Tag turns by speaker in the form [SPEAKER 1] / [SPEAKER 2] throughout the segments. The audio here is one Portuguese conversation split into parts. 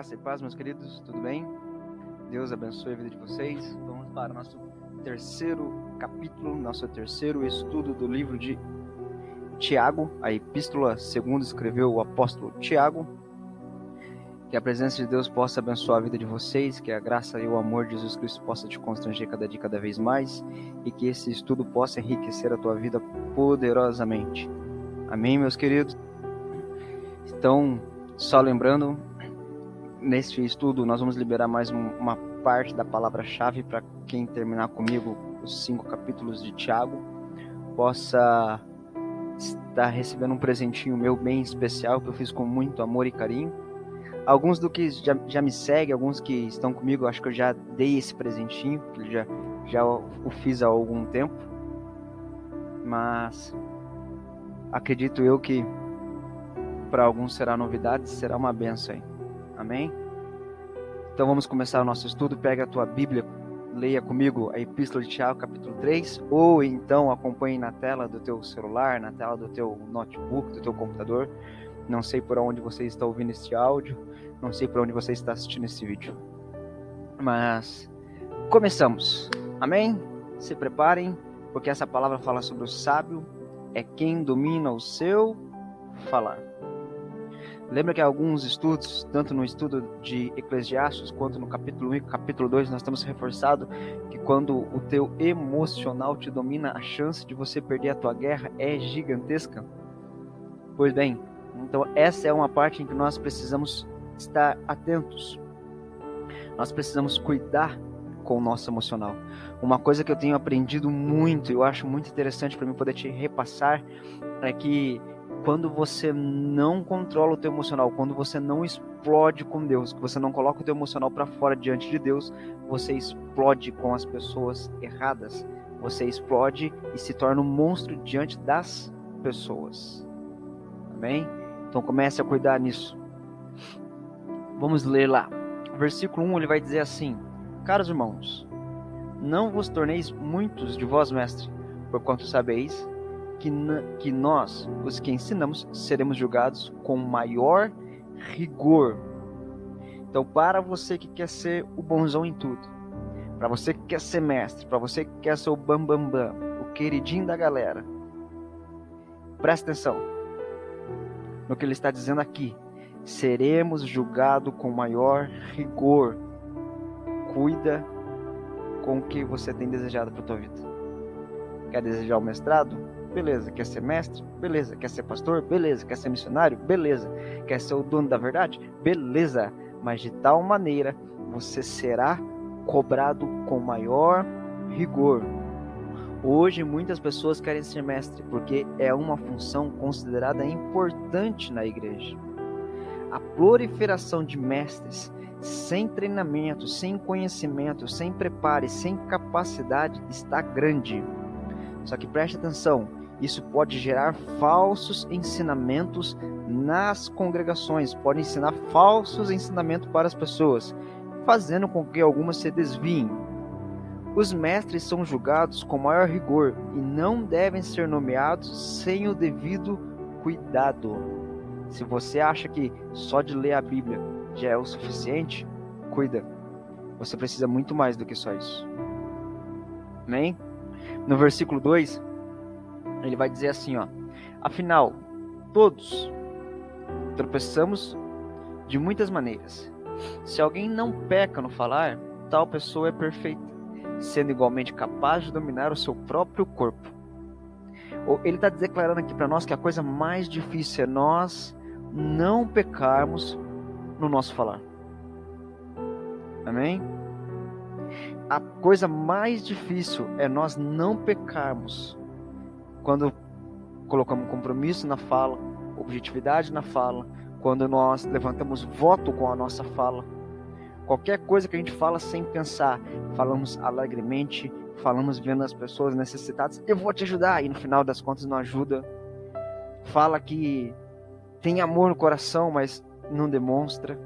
[SPEAKER 1] Graça e paz, meus queridos, tudo bem? Deus abençoe a vida de vocês. Vamos para o nosso terceiro capítulo, nosso terceiro estudo do livro de Tiago, a epístola segundo escreveu o apóstolo Tiago. Que a presença de Deus possa abençoar a vida de vocês, que a graça e o amor de Jesus Cristo possa te constranger cada dia, cada vez mais, e que esse estudo possa enriquecer a tua vida poderosamente. Amém, meus queridos? Então, só lembrando, neste estudo nós vamos liberar mais uma parte da palavra-chave para quem terminar comigo os 5 capítulos de Tiago possa estar recebendo um presentinho meu bem especial que eu fiz com muito amor e carinho. Alguns do que já me seguem, alguns que estão comigo, acho que eu já dei esse presentinho, que já o fiz há algum tempo, mas acredito eu que para alguns será novidade, será uma benção aí. Amém? Então vamos começar o nosso estudo. Pega a tua Bíblia, leia comigo a Epístola de Tiago, capítulo 3, ou então acompanhe na tela do teu celular, na tela do teu notebook, do teu computador. Não sei por onde você está ouvindo este áudio, não sei por onde você está assistindo esse vídeo. Mas começamos. Amém? Se preparem, porque essa palavra fala sobre o sábio, é quem domina o seu falar. Lembra que alguns estudos, tanto no estudo de Eclesiastes, quanto no capítulo 1 e capítulo 2, nós estamos reforçado que quando o teu emocional te domina, a chance de você perder a tua guerra é gigantesca? Pois bem, então essa é uma parte em que nós precisamos estar atentos. Nós precisamos cuidar com o nosso emocional. Uma coisa que eu tenho aprendido muito, eu acho muito interessante para mim poder te repassar, é que quando você não controla o teu emocional, quando você não explode com Deus, que você não coloca o teu emocional para fora diante de Deus, você explode com as pessoas erradas. Você explode e se torna um monstro diante das pessoas. Amém? Então comece a cuidar nisso. Vamos ler lá. Versículo 1, ele vai dizer assim: Caros irmãos, não vos torneis muitos de vós, mestre, porquanto sabeis que nós, os que ensinamos, seremos julgados com maior rigor. Então, para você que quer ser o bonzão em tudo, para você que quer ser mestre, para você que quer ser o bambambam, o queridinho da galera, presta atenção no que ele está dizendo aqui. Seremos julgados com maior rigor. Cuida com o que você tem desejado para a tua vida. Quer desejar o mestrado? Beleza. Quer ser mestre? Beleza. Quer ser pastor? Beleza. Quer ser missionário? Beleza. Quer ser o dono da verdade? Beleza. Mas de tal maneira você será cobrado com maior rigor. Hoje muitas pessoas querem ser mestre porque é uma função considerada importante na igreja. A proliferação de mestres sem treinamento, sem conhecimento, sem preparo, sem capacidade está grande. Só que preste atenção, isso pode gerar falsos ensinamentos nas congregações, pode ensinar falsos ensinamentos para as pessoas, fazendo com que algumas se desviem. Os mestres são julgados com maior rigor e não devem ser nomeados sem o devido cuidado. Se você acha que só de ler a Bíblia já é o suficiente, cuida. Você precisa muito mais do que só isso. Amém? No versículo 2, ele vai dizer assim, ó: Afinal, todos tropeçamos de muitas maneiras. Se alguém não peca no falar, tal pessoa é perfeita, sendo igualmente capaz de dominar o seu próprio corpo. Ele está declarando aqui para nós que a coisa mais difícil é nós não pecarmos no nosso falar. Amém? A coisa mais difícil é nós não pecarmos quando colocamos compromisso na fala, objetividade na fala, quando nós levantamos voto com a nossa fala. Qualquer coisa que a gente fala sem pensar, falamos alegremente, falamos vendo as pessoas necessitadas, eu vou te ajudar, e no final das contas não ajuda. Fala que tem amor no coração, mas não demonstra.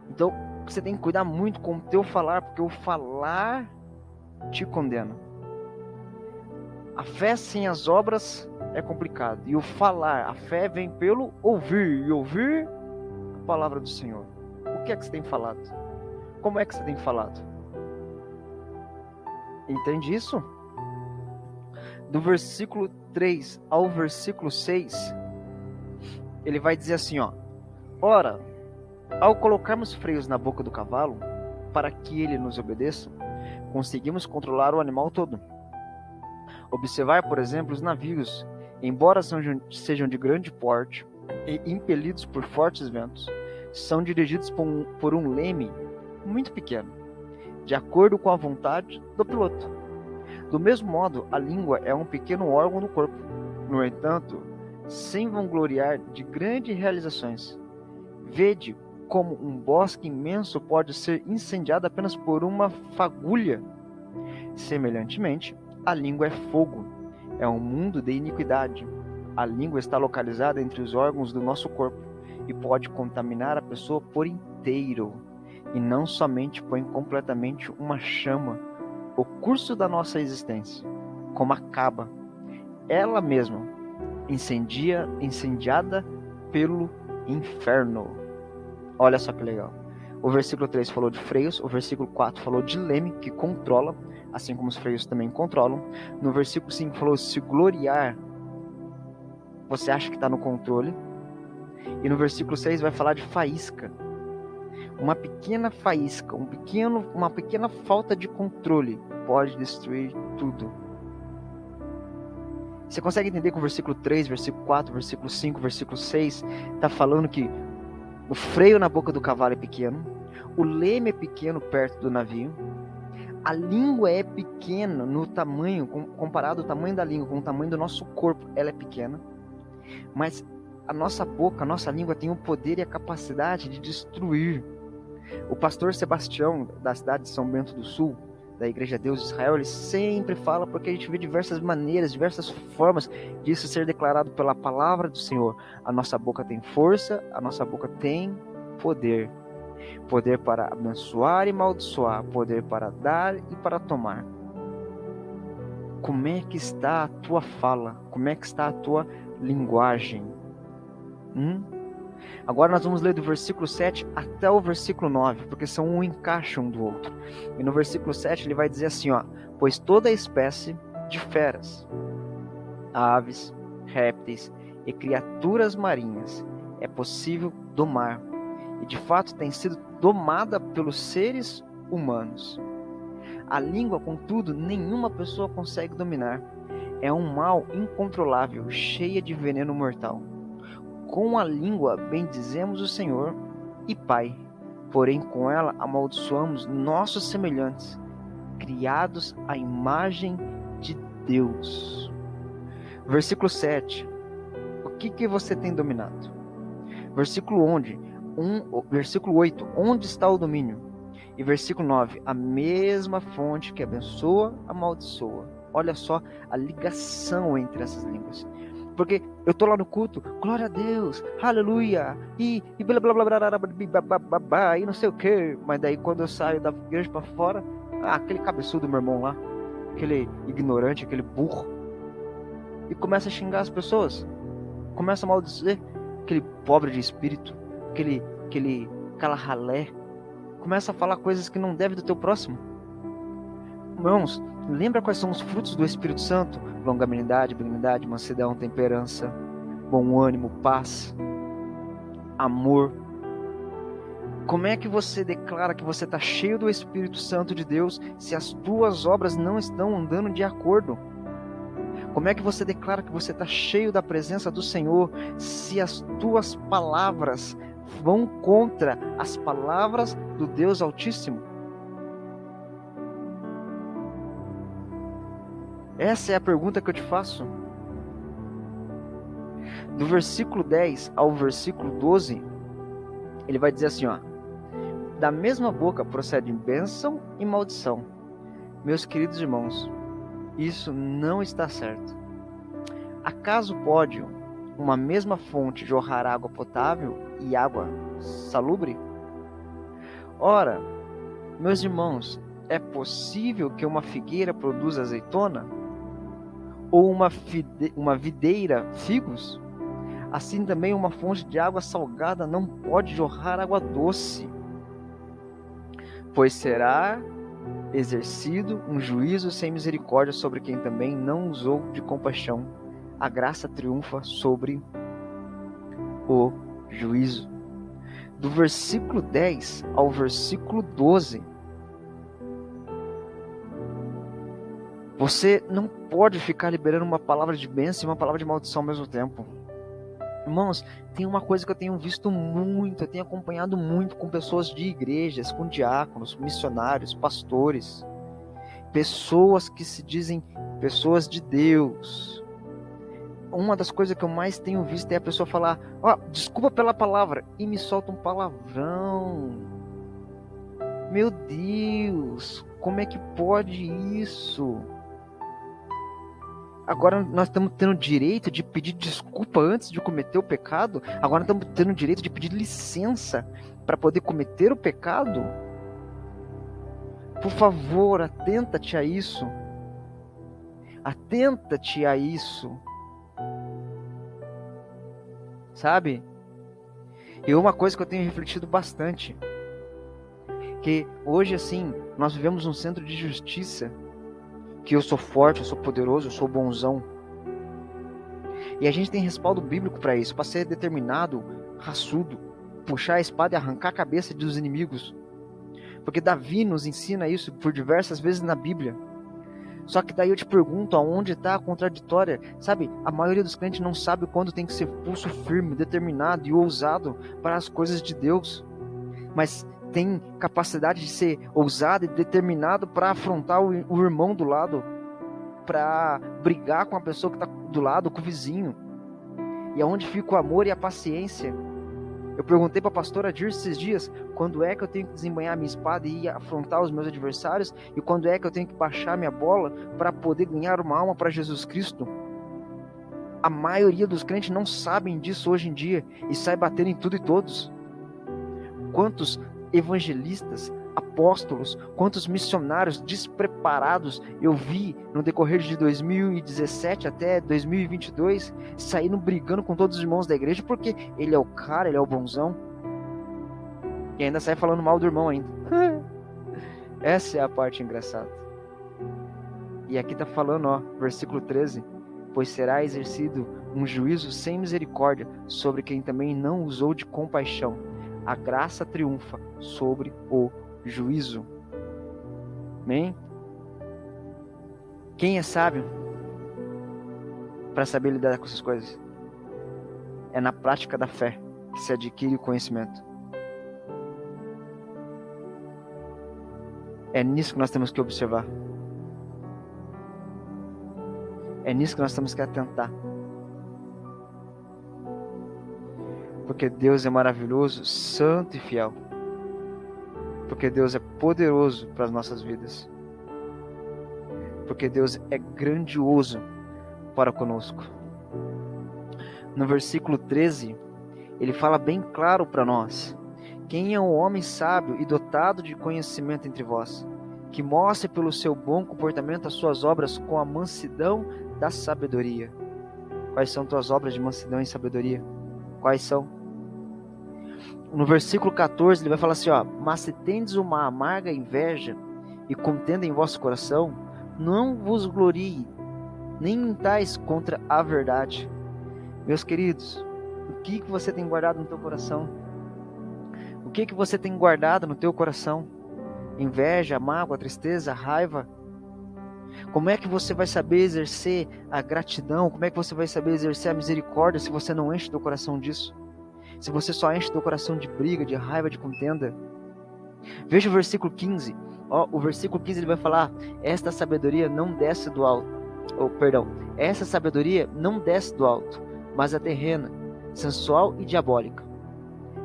[SPEAKER 1] Então, você tem que cuidar muito com o teu falar, porque o falar te condena. A fé sem as obras é complicado. E o falar, a fé vem pelo ouvir, e ouvir a palavra do Senhor. que é que você tem falado? Como é que você tem falado? Entende isso? Do versículo 3 ao versículo 6, ele vai dizer assim, ó: ora, ao colocarmos freios na boca do cavalo, para que ele nos obedeça, conseguimos controlar o animal todo. Observar, por exemplo, os navios, embora sejam de grande porte e impelidos por fortes ventos, são dirigidos por um leme muito pequeno, de acordo com a vontade do piloto. Do mesmo modo, a língua é um pequeno órgão do corpo. No entanto, sem vangloriar de grandes realizações, vede como um bosque imenso pode ser incendiado apenas por uma fagulha. Semelhantemente, a língua é fogo, é um mundo de iniquidade. A língua está localizada entre os órgãos do nosso corpo e pode contaminar a pessoa por inteiro, e não somente põe completamente uma chama o curso da nossa existência, como acaba ela mesma incendiada pelo inferno. Olha só que legal. O versículo 3 falou de freios, o versículo 4 falou de leme, que controla, assim como os freios também controlam. No versículo 5 falou se gloriar, você acha que está no controle. E no versículo 6 vai falar de faísca. Uma pequena faísca, uma pequena falta de controle pode destruir tudo. Você consegue entender que o versículo 3, versículo 4, versículo 5, versículo 6 está falando que o freio na boca do cavalo é pequeno, o leme é pequeno perto do navio, a língua é pequena no tamanho, comparado ao tamanho da língua com o tamanho do nosso corpo, ela é pequena, mas a nossa boca, a nossa língua tem o poder e a capacidade de destruir. O pastor Sebastião, da cidade de São Bento do Sul, da Igreja Deus de Israel, ele sempre fala, porque a gente vê diversas maneiras, diversas formas disso ser declarado pela palavra do Senhor. A nossa boca tem força, a nossa boca tem poder. Poder para abençoar e amaldiçoar, poder para dar e para tomar. Como é que está a tua fala? Como é que está a tua linguagem? Agora nós vamos ler do versículo 7 até o versículo 9, porque são um encaixe um do outro. E no versículo 7 ele vai dizer assim, ó: pois toda espécie de feras, aves, répteis e criaturas marinhas é possível domar, e de fato tem sido domada pelos seres humanos. A língua, contudo, nenhuma pessoa consegue dominar. É um mal incontrolável, cheia de veneno mortal. Com a língua bendizemos o Senhor e Pai, porém com ela amaldiçoamos nossos semelhantes, criados à imagem de Deus. Versículo 7. O que você tem dominado? Versículo 8. Onde está o domínio? E versículo 9. A mesma fonte que abençoa, amaldiçoa. Olha só a ligação entre essas línguas. Porque eu tô lá no culto, glória a Deus, aleluia, e blá blá blá blá blá blá, e não sei o que. Mas daí quando eu saio da igreja pra fora, aquele cabeçudo meu irmão lá, aquele ignorante, aquele burro, e começa a xingar as pessoas, começa a maldizer aquele pobre de espírito, aquela ralé, começa a falar coisas que não deve do teu próximo. Irmãos, lembra quais são os frutos do Espírito Santo? Longanimidade, benignidade, mansidão, temperança, bom ânimo, paz, amor. Como é que você declara que você está cheio do Espírito Santo de Deus se as tuas obras não estão andando de acordo? Como é que você declara que você está cheio da presença do Senhor se as tuas palavras vão contra as palavras do Deus Altíssimo? Essa é a pergunta que eu te faço. Do versículo 10 ao versículo 12, ele vai dizer assim, ó: da mesma boca procedem bênção e maldição. Meus queridos irmãos, isso não está certo. Acaso pode uma mesma fonte jorrar água potável e água salubre? Ora, meus irmãos, é possível que uma figueira produza azeitona? Ou uma videira figos? Assim também uma fonte de água salgada não pode jorrar água doce. pois será exercido um juízo sem misericórdia sobre quem também não usou de compaixão. A graça triunfa sobre o juízo. Do versículo 10 ao versículo 12, você não pode ficar liberando uma palavra de bênção e uma palavra de maldição ao mesmo tempo. Irmãos, tem uma coisa que eu tenho visto muito, eu tenho acompanhado muito com pessoas de igrejas, com diáconos, missionários, pastores, pessoas que se dizem pessoas de Deus. Uma das coisas que eu mais tenho visto é a pessoa falar, desculpa pela palavra, e me solta um palavrão. Meu Deus, como é que pode isso? Agora nós estamos tendo o direito de pedir desculpa antes de cometer o pecado? Agora nós estamos tendo o direito de pedir licença para poder cometer o pecado? Por favor, atenta-te a isso. Atenta-te a isso. Sabe? E uma coisa que eu tenho refletido bastante, que hoje assim, nós vivemos um centro de justiça, que eu sou forte, eu sou poderoso, eu sou bonzão. E a gente tem respaldo bíblico para isso, para ser determinado, raçudo, puxar a espada e arrancar a cabeça dos inimigos. Porque Davi nos ensina isso por diversas vezes na Bíblia. Só que daí eu te pergunto, aonde está a contraditória? Sabe, a maioria dos crentes não sabe quando tem que ser pulso firme, determinado e ousado para as coisas de Deus. Mas tem capacidade de ser ousado e determinado para afrontar o irmão do lado, para brigar com a pessoa que está do lado, com o vizinho. E aonde fica o amor e a paciência? Eu perguntei para a pastora Dirce esses dias, quando é que eu tenho que desembanhar minha espada e ir afrontar os meus adversários, e quando é que eu tenho que baixar minha bola para poder ganhar uma alma para Jesus Cristo? A maioria dos crentes não sabem disso hoje em dia e sai batendo em tudo e todos. Quantos evangelistas, apóstolos, quantos missionários despreparados eu vi no decorrer de 2017 até 2022 saindo brigando com todos os irmãos da igreja porque ele é o cara, ele é o bonzão, e ainda sai falando mal do irmão ainda. Essa é a parte engraçada. E aqui tá falando, versículo 13, pois será exercido um juízo sem misericórdia sobre quem também não usou de compaixão. A graça triunfa sobre o juízo. Amém? Quem é sábio para saber lidar com essas coisas? É na prática da fé que se adquire o conhecimento. É nisso que nós temos que observar. É nisso que nós temos que atentar. Porque Deus é maravilhoso, santo e fiel. Porque Deus é poderoso para as nossas vidas. Porque Deus é grandioso para conosco. No versículo 13, ele fala bem claro para nós. Quem é um homem sábio e dotado de conhecimento entre vós, que mostre pelo seu bom comportamento as suas obras com a mansidão da sabedoria. Quais são tuas obras de mansidão e sabedoria? Quais são? No versículo 14 ele vai falar assim, mas se tendes uma amarga inveja e contenda em vosso coração, não vos glorie, nem mintais contra a verdade. Meus queridos, o que você tem guardado no teu coração? O que você tem guardado no teu coração? Inveja, mágoa, tristeza, raiva? Como é que você vai saber exercer a gratidão? Como é que você vai saber exercer a misericórdia se você não enche teu coração disso? Se você só enche teu coração de briga, de raiva, de contenda? Veja o versículo 15. O versículo 15 ele vai falar: esta sabedoria não desce do alto. Essa sabedoria não desce do alto, mas é terrena, sensual e diabólica.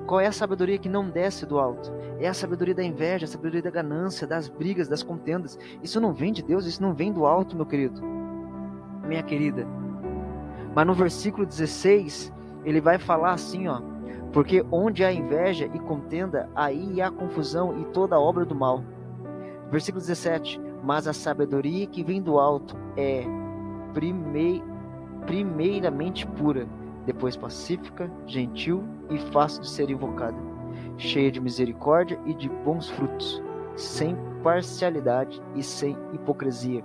[SPEAKER 1] Qual é a sabedoria que não desce do alto? É a sabedoria da inveja, a sabedoria da ganância, das brigas, das contendas. Isso não vem de Deus, isso não vem do alto, meu querido, minha querida. Mas no versículo 16, ele vai falar assim, porque onde há inveja e contenda, aí há confusão e toda obra do mal. Versículo 17, mas a sabedoria que vem do alto é primeiramente pura, depois pacífica, gentil e fácil de ser invocada, cheia de misericórdia e de bons frutos, sem parcialidade e sem hipocrisia.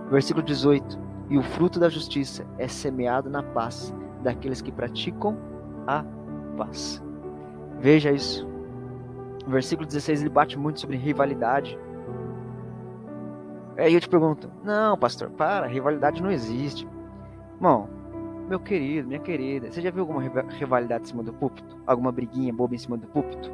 [SPEAKER 1] Versículo 18. E o fruto da justiça é semeado na paz daqueles que praticam a paz. Veja isso. O versículo 16 ele bate muito sobre rivalidade. Aí eu te pergunto, não, pastor, rivalidade não existe. Irmão, meu querido, minha querida, você já viu alguma rivalidade em cima do púlpito? Alguma briguinha boba em cima do púlpito?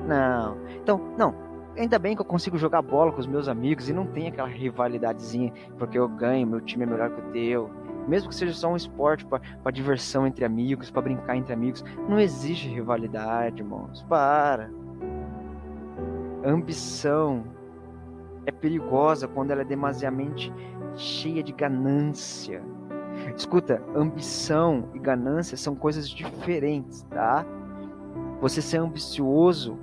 [SPEAKER 1] Não. Então, não. Ainda bem que eu consigo jogar bola com os meus amigos e não tem aquela rivalidadezinha, porque eu ganho, meu time é melhor que o teu. Mesmo que seja só um esporte para diversão entre amigos, para brincar entre amigos, não existe rivalidade, irmãos. Ambição é perigosa quando ela é demasiadamente cheia de ganância. Escuta, ambição e ganância são coisas diferentes, tá? Você ser ambicioso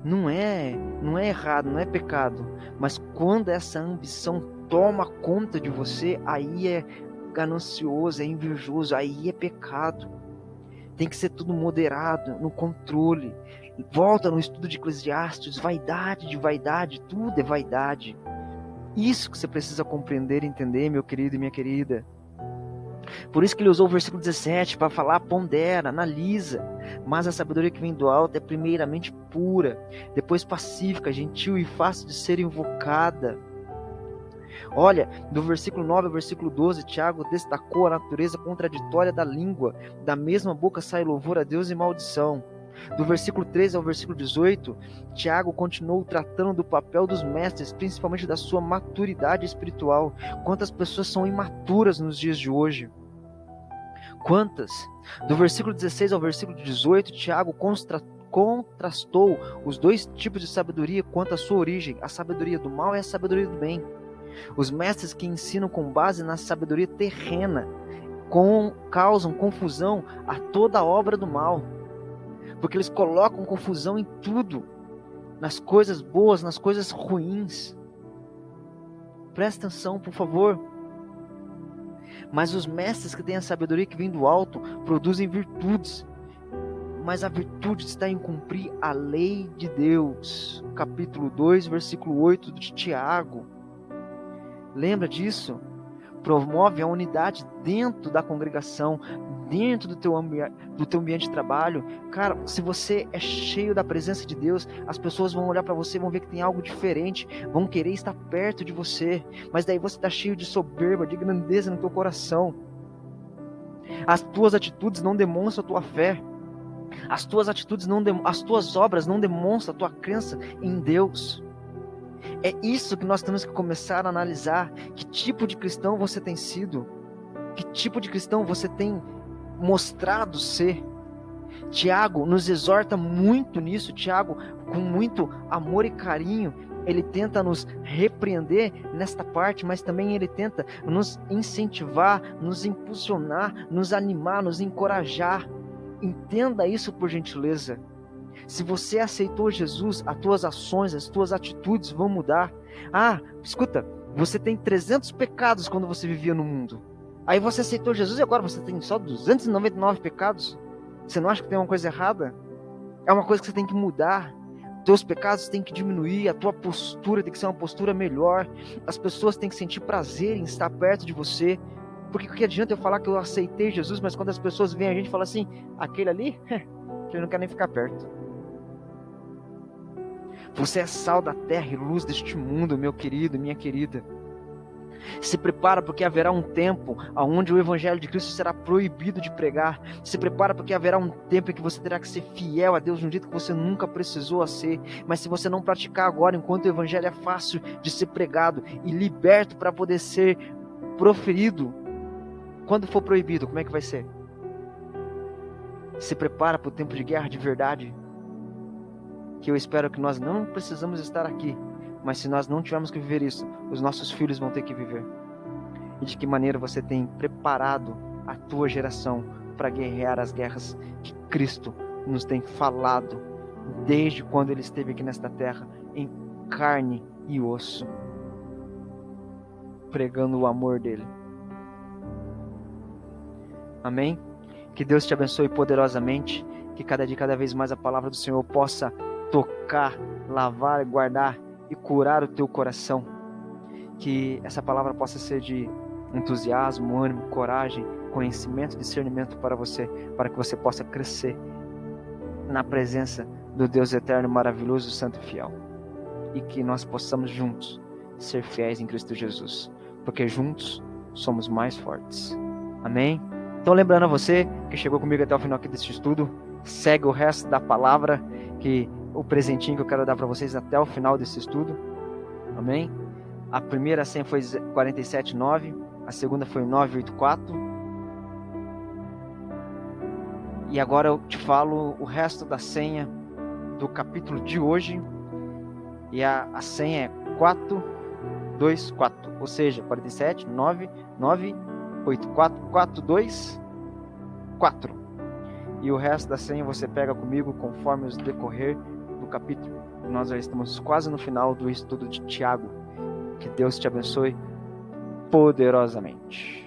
[SPEAKER 1] não é errado, não é pecado, mas quando essa ambição toma conta de você, aí é ganancioso, é invejoso, aí é pecado. Tem que ser tudo moderado, no controle. Volta no estudo de Eclesiastes, vaidade de vaidade, tudo é vaidade. Isso que você precisa compreender e entender, meu querido e minha querida. Por isso que ele usou o versículo 17 para falar, pondera, analisa. Mas a sabedoria que vem do alto é primeiramente pura, depois pacífica, gentil e fácil de ser invocada. Olha, do versículo 9 ao versículo 12, Tiago destacou a natureza contraditória da língua. Da mesma boca sai louvor a Deus e maldição. Do versículo 13 ao versículo 18, Tiago continuou tratando do papel dos mestres, principalmente da sua maturidade espiritual. Quantas pessoas são imaturas nos dias de hoje? Quantas? Do versículo 16 ao versículo 18, Tiago contrastou os dois tipos de sabedoria quanto à sua origem, a sabedoria do mal e a sabedoria do bem. Os mestres que ensinam com base na sabedoria terrena causam confusão a toda a obra do mal, porque eles colocam confusão em tudo, nas coisas boas, nas coisas ruins. Presta atenção, por favor. Mas os mestres que têm a sabedoria que vem do alto produzem virtudes, mas a virtude está em cumprir a lei de Deus. Capítulo 2, versículo 8 de Tiago. Lembra disso? Promove a unidade dentro da congregação, dentro do teu ambiente de trabalho. Cara, se você é cheio da presença de Deus, as pessoas vão olhar para você, vão ver que tem algo diferente, vão querer estar perto de você, mas daí você está cheio de soberba, de grandeza no teu coração. As tuas atitudes não demonstram a tua fé, as tuas obras não demonstram a tua crença em Deus. É isso que nós temos que começar a analisar. Que tipo de cristão você tem sido? Que tipo de cristão você tem mostrado ser? Tiago nos exorta muito nisso. Tiago, com muito amor e carinho, ele tenta nos repreender nesta parte, mas também ele tenta nos incentivar, nos impulsionar, nos animar, nos encorajar. Entenda isso, por gentileza. Se você aceitou Jesus, as tuas ações, as tuas atitudes vão mudar. Escuta, você tem 300 pecados quando você vivia no mundo. Aí você aceitou Jesus e agora você tem só 299 pecados? Você não acha que tem uma coisa errada? É uma coisa que você tem que mudar. Teus pecados têm que diminuir, a tua postura tem que ser uma postura melhor. As pessoas têm que sentir prazer em estar perto de você. Porque o que adianta eu falar que eu aceitei Jesus, mas quando as pessoas veem a gente e falam assim, aquele ali, ele não quer nem ficar perto. Você é sal da terra e luz deste mundo, meu querido, minha querida. Se prepara porque haverá um tempo onde o evangelho de Cristo será proibido de pregar. Se prepara porque haverá um tempo em que você terá que ser fiel a Deus de um jeito que você nunca precisou ser. Mas se você não praticar agora, enquanto o evangelho é fácil de ser pregado e liberto para poder ser proferido, quando for proibido, como é que vai ser? Se prepara para o tempo de guerra de verdade, que eu espero que nós não precisamos estar aqui, mas se nós não tivermos que viver isso, os nossos filhos vão ter que viver. E de que maneira você tem preparado a tua geração para guerrear as guerras que Cristo nos tem falado desde quando Ele esteve aqui nesta terra, em carne e osso, pregando o amor dEle. Amém? Que Deus te abençoe poderosamente, que cada dia, cada vez mais a palavra do Senhor possa tocar, lavar, guardar e curar o teu coração. Que essa palavra possa ser de entusiasmo, ânimo, coragem, conhecimento, discernimento para você, para que você possa crescer na presença do Deus eterno, maravilhoso, santo e fiel. E que nós possamos juntos ser fiéis em Cristo Jesus, porque juntos somos mais fortes. Amém? Então, lembrando a você que chegou comigo até o final aqui deste estudo, segue o resto da palavra, que o presentinho que eu quero dar para vocês até o final desse estudo. Amém? A primeira senha foi 47,9, a segunda foi 984. E agora eu te falo o resto da senha do capítulo de hoje. E a senha é 424, ou seja, 47, 9, 9, 8, 4, 4, 2, 4. E o resto da senha você pega comigo conforme os decorrer do capítulo. Nós já estamos quase no final do estudo de Tiago. Que Deus te abençoe poderosamente.